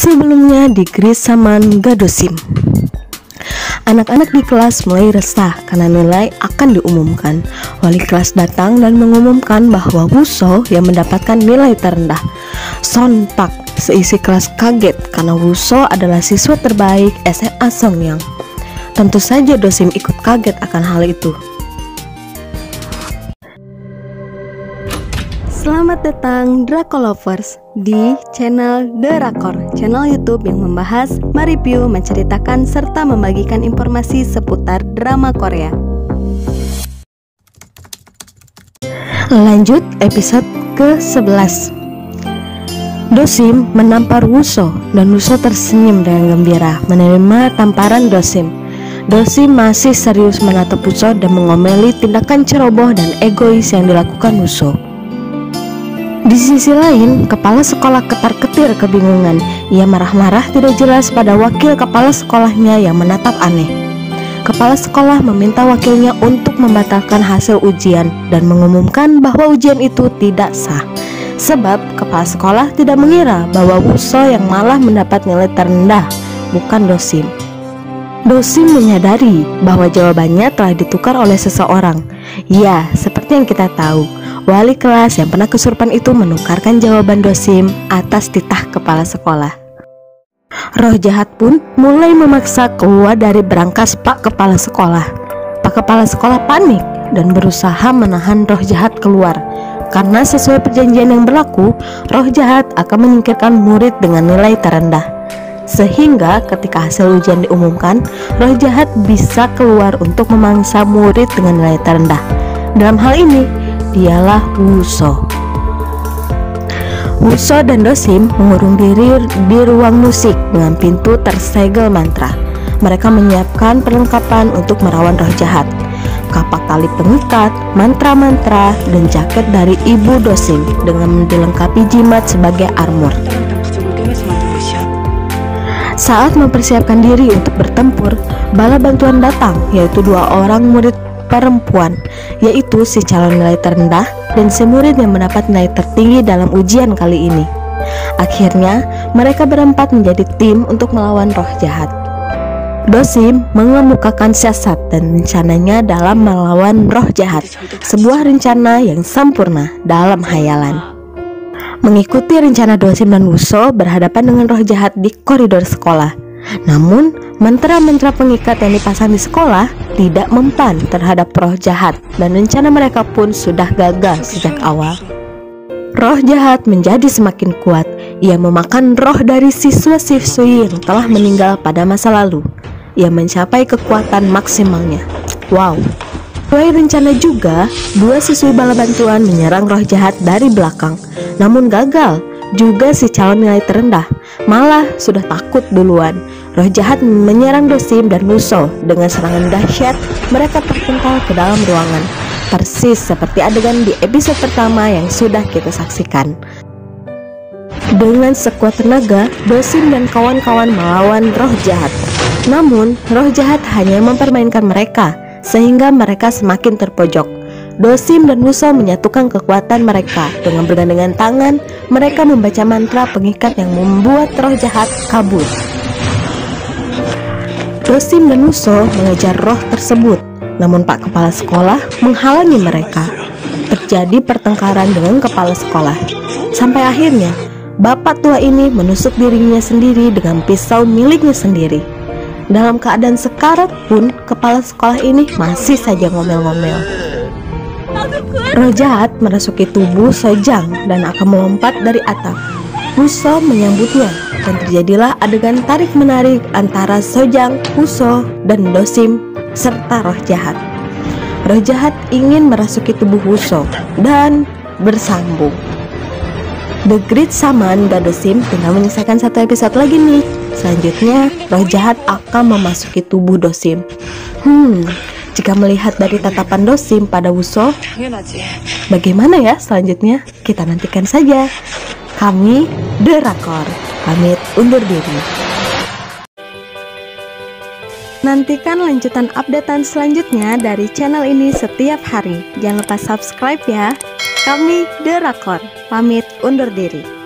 Sebelumnya di Grid Saman Gadosim, anak-anak di kelas mulai resah karena nilai akan diumumkan. Wali kelas datang dan mengumumkan bahwa Wuso yang mendapatkan nilai terendah. Sontak seisi kelas kaget karena Wuso adalah siswa terbaik SMA Songyang. Tentu saja Dosim ikut kaget akan hal itu. Selamat datang Drakolovers di channel The Rakor, channel YouTube yang membahas, mereview, menceritakan, serta membagikan informasi seputar drama Korea. Lanjut episode ke-11. Dosim menampar Wuso dan Wuso tersenyum dengan gembira menerima tamparan Dosim. Dosim masih serius menatap Wuso dan mengomeli tindakan ceroboh dan egois yang dilakukan Wuso. Di sisi lain, kepala sekolah ketar-ketir kebingungan. Ia marah-marah tidak jelas pada wakil kepala sekolahnya yang menatap aneh. Kepala sekolah meminta wakilnya untuk membatalkan hasil ujian dan mengumumkan bahwa ujian itu tidak sah. Sebab kepala sekolah tidak mengira bahwa Wuso yang malah mendapat nilai terendah, bukan Dosim. Dosim menyadari bahwa jawabannya telah ditukar oleh seseorang. Ya, seperti yang kita tahu, wali kelas yang pernah kesurupan itu menukarkan jawaban Dosim atas titah kepala sekolah. Roh jahat pun mulai memaksa keluar dari berangkas Pak Kepala Sekolah. Pak Kepala Sekolah panik dan berusaha menahan roh jahat keluar. Karena sesuai perjanjian yang berlaku, roh jahat akan menyingkirkan murid dengan nilai terendah. Sehingga ketika hasil ujian diumumkan, roh jahat bisa keluar untuk memangsa murid dengan nilai terendah. Dalam hal ini, dialah Wuso. Wuso dan Dosim mengurung diri di ruang musik dengan pintu tersegel mantra. Mereka menyiapkan perlengkapan untuk melawan roh jahat. Kapak tali pengikat, mantra-mantra, dan jaket dari ibu Dosim dengan dilengkapi jimat sebagai armor. Saat mempersiapkan diri untuk bertempur, bala bantuan datang, yaitu dua orang murid perempuan, yaitu si calon nilai terendah dan si murid yang mendapat nilai tertinggi dalam ujian kali ini. Akhirnya, mereka berempat menjadi tim untuk melawan roh jahat. Dosim mengemukakan siasat dan rencananya dalam melawan roh jahat, sebuah rencana yang sempurna dalam hayalan. Mengikuti rencana Dosim dan Wuso berhadapan dengan roh jahat di koridor sekolah. Namun, mantra-mantra pengikat yang dipasang di sekolah tidak mempan terhadap roh jahat dan rencana mereka pun sudah gagal sejak awal. Roh jahat menjadi semakin kuat. Ia memakan roh dari siswa-siswi yang telah meninggal pada masa lalu. Ia mencapai kekuatan maksimalnya. Wow! Sesuai rencana juga, dua siswi bala bantuan menyerang roh jahat dari belakang. Namun gagal, juga si calon nilai terendah malah sudah takut duluan. Roh jahat menyerang Dosim dan Wuso. Dengan serangan dahsyat, mereka terpental ke dalam ruangan. Persis seperti adegan di episode pertama yang sudah kita saksikan. Dengan sekuat tenaga, Dosim dan kawan-kawan melawan roh jahat. Namun, roh jahat hanya mempermainkan mereka, sehingga mereka semakin terpojok. Dosim dan Wuso menyatukan kekuatan mereka. Dengan bergandengan tangan, mereka membaca mantra pengikat yang membuat roh jahat kabur. Dosim dan Wuso mengejar roh tersebut, namun Pak Kepala Sekolah menghalangi mereka. Terjadi pertengkaran dengan kepala sekolah. Sampai akhirnya, bapak tua ini menusuk dirinya sendiri dengan pisau miliknya sendiri. Dalam keadaan sekarat pun, kepala sekolah ini masih saja ngomel-ngomel. Roh jahat merasuki tubuh Sojang dan akan melompat dari atap. Wuso menyambutnya dan terjadilah adegan tarik-menarik antara Sojang, Wuso, dan Dosim serta roh jahat. Roh jahat ingin merasuki tubuh Wuso dan bersambung. The Grid Saman Gadosim tinggal menyelesaikan satu episode lagi nih. Selanjutnya, roh jahat akan memasuki tubuh Dosim. Jika melihat dari tatapan Dosim pada Wuso, bagaimana ya selanjutnya? Kita nantikan saja. Kami, The Rakor, pamit undur diri. Nantikan lanjutan updatean selanjutnya dari channel ini setiap hari. Jangan lupa subscribe ya. Kami The Rakor, pamit undur diri.